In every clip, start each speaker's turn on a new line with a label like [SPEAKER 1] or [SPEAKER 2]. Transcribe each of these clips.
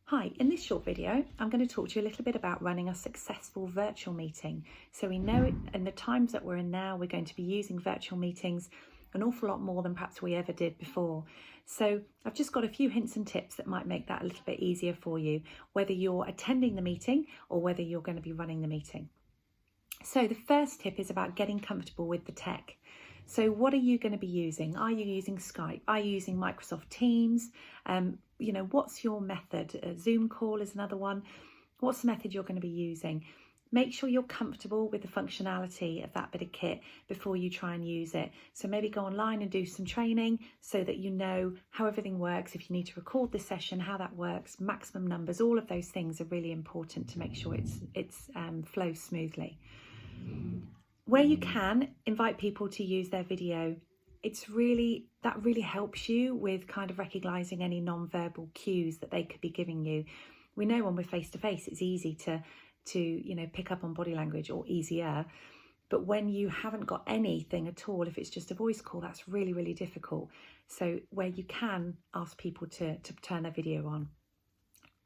[SPEAKER 1] Hi, in this short video, I'm going to talk to you a little bit about running a successful virtual meeting. So we know in the times that we're in now, we're going to be using virtual meetings an awful lot more than perhaps we ever did before. So I've just got a few hints and tips that might make that a little bit easier for you, whether you're attending the meeting or whether you're going to be running the meeting. So the first tip is about getting comfortable with the tech. So what are you going to be using? Are you using Skype? Are you using Microsoft Teams? What's your method? A Zoom call is another one. What's the method you're going to be using? Make sure you're comfortable with the functionality of that bit of kit before you try and use it. So maybe go online and do some training so that you know how everything works. If you need to record the session, how that works, maximum numbers, all of those things are really important to make sure it flows smoothly. Where you can, invite people to use their video. That really helps you with kind of recognising any non-verbal cues that they could be giving you. We know when we're face to face, it's easy to pick up on body language, or easier. But when you haven't got anything at all, if it's just a voice call, that's really, really difficult. So where you can, ask people to turn their video on.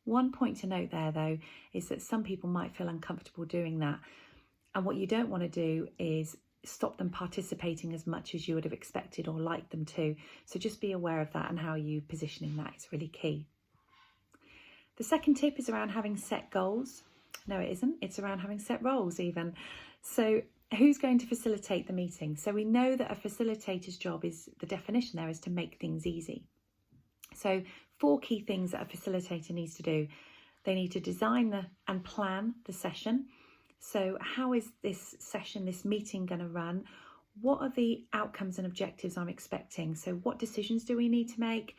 [SPEAKER 1] One point to note there, though, is that some people might feel uncomfortable doing that. And what you don't want to do is stop them participating as much as you would have expected or liked them to. So just be aware of that, and how you positioning that is really key. The second tip is around having set goals. No, it isn't. It's around having set roles even. So who's going to facilitate the meeting? So we know that a facilitator's job is, the definition there is to make things easy. So 4 key things that a facilitator needs to do. They need to design and plan the session. So how is this session, this meeting going to run? What are the outcomes and objectives I'm expecting? So what decisions do we need to make?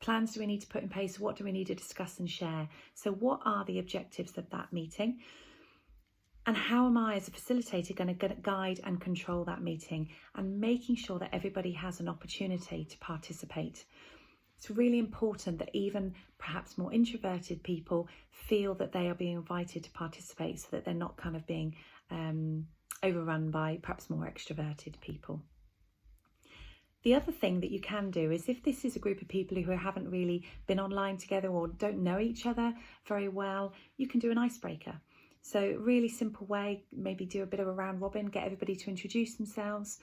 [SPEAKER 1] Plans do we need to put in place? What do we need to discuss and share? So what are the objectives of that meeting? And how am I as a facilitator going to guide and control that meeting, and making sure that everybody has an opportunity to participate? It's really important that even perhaps more introverted people feel that they are being invited to participate, so that they're not kind of being overrun by perhaps more extroverted people. The other thing that you can do is, if this is a group of people who haven't really been online together or don't know each other very well, you can do an icebreaker. So really simple way, maybe do a bit of a round robin, get everybody to introduce themselves,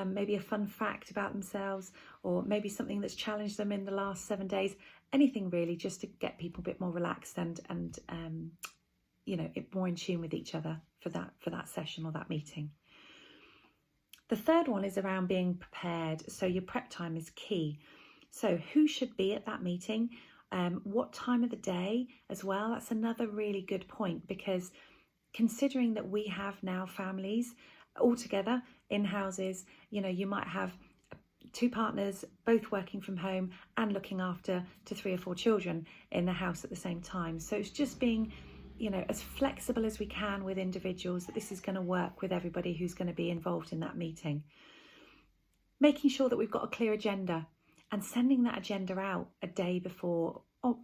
[SPEAKER 1] maybe a fun fact about themselves, or maybe something that's challenged them in the last 7 days, anything really, just to get people a bit more relaxed and more in tune with each other for that session or that meeting. The third one is around being prepared. So your prep time is key. So who should be at that meeting? What time of the day as well? That's another really good point, because considering that we have now families all together in houses, you might have 2 partners both working from home and looking after 3 or 4 children in the house at the same time. So it's just being as flexible as we can with individuals, that this is going to work with everybody who's going to be involved in that meeting. Making sure that we've got a clear agenda, and sending that agenda out a day before, or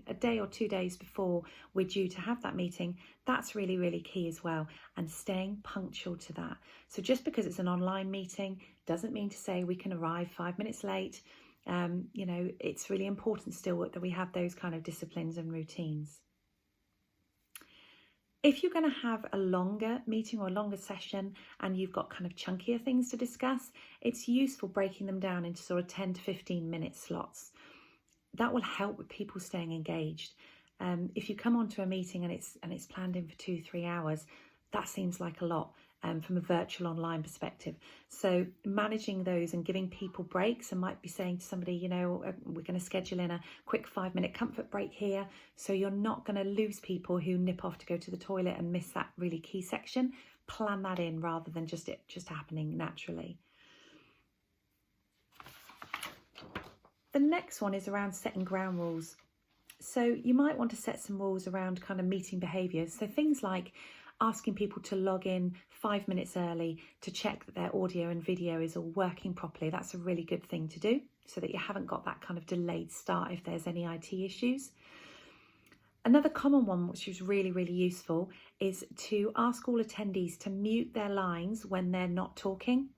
[SPEAKER 1] a day or 2 days before we're due to have that meeting. That's really, really key as well, and staying punctual to that. So just because it's an online meeting doesn't mean to say we can arrive 5 minutes late. It's really important still that we have those kind of disciplines and routines. If you're going to have a longer meeting or a longer session, and you've got kind of chunkier things to discuss, it's useful breaking them down into sort of 10 to 15 minute slots. That will help with people staying engaged. If you come onto a meeting and it's planned in for 2-3 hours, that seems like a lot from a virtual online perspective. So managing those and giving people breaks, and might be saying to somebody, we're going to schedule in a quick 5-minute comfort break here, so you're not going to lose people who nip off to go to the toilet and miss that really key section. Plan that in rather than just happening naturally. The next one is around setting ground rules. So you might want to set some rules around kind of meeting behaviours. So things like asking people to log in 5 minutes early to check that their audio and video is all working properly. That's a really good thing to do, so that you haven't got that kind of delayed start if there's any IT issues. Another common one, which is really, really useful, is to ask all attendees to mute their lines when they're not talking.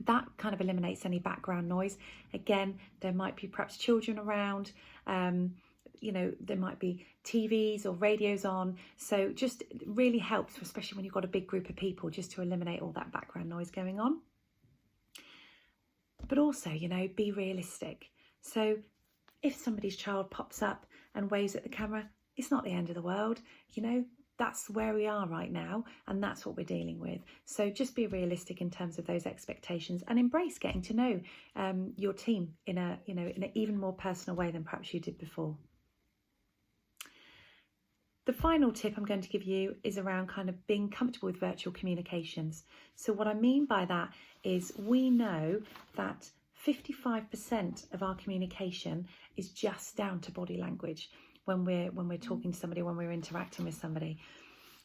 [SPEAKER 1] That kind of eliminates any background noise. Again, there might be perhaps children around. there might be TVs or radios on. So just really helps, especially when you've got a big group of people, just to eliminate all that background noise going on. But also, be realistic. So if somebody's child pops up and waves at the camera, it's not the end of the world. That's where we are right now, and that's what we're dealing with. So just be realistic in terms of those expectations, and embrace getting to know your team in an even more personal way than perhaps you did before. The final tip I'm going to give you is around kind of being comfortable with virtual communications. So what I mean by that is we know that 55% of our communication is just down to body language when we're talking to somebody, when we're interacting with somebody.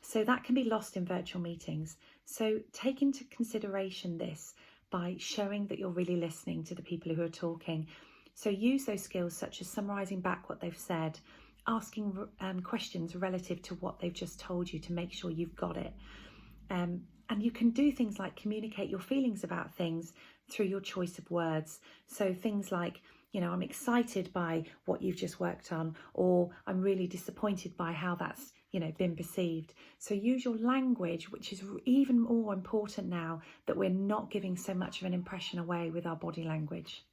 [SPEAKER 1] So that can be lost in virtual meetings. So take into consideration this by showing that you're really listening to the people who are talking. So use those skills such as summarising back what they've said, asking questions relative to what they've just told you to make sure you've got it. And you can do things like communicate your feelings about things through your choice of words. So things like, I'm excited by what you've just worked on, or I'm really disappointed by how that's, been perceived. So use your language, which is even more important now that we're not giving so much of an impression away with our body language.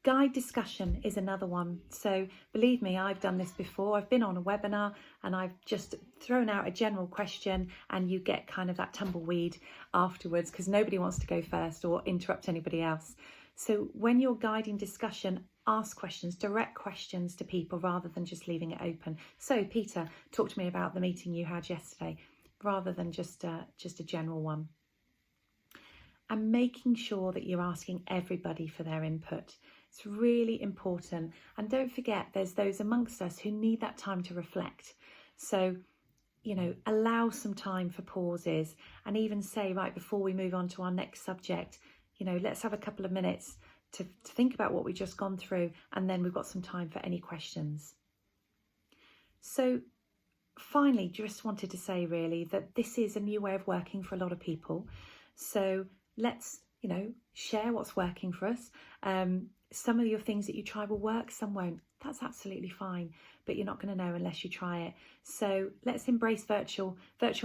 [SPEAKER 1] Guide discussion is another one. So believe me, I've done this before. I've been on a webinar and I've just thrown out a general question, and you get kind of that tumbleweed afterwards because nobody wants to go first or interrupt anybody else. So when you're guiding discussion, ask questions, direct questions to people rather than just leaving it open. So Peter, talk to me about the meeting you had yesterday, rather than just a general one. And making sure that you're asking everybody for their input. It's really important. And don't forget, there's those amongst us who need that time to reflect. So, allow some time for pauses, and even say, right, before we move on to our next subject, let's have a couple of minutes to think about what we've just gone through, and then we've got some time for any questions. So finally, just wanted to say really that this is a new way of working for a lot of people. So let's, share what's working for us. Some of your things that you try will work, some won't. That's absolutely fine, but you're not going to know unless you try it. So let's embrace virtual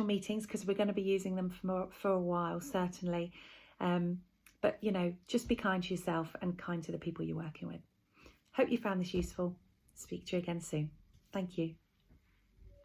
[SPEAKER 1] meetings, because we're going to be using them for a while, certainly. But, just be kind to yourself and kind to the people you're working with. Hope you found this useful. Speak to you again soon. Thank you.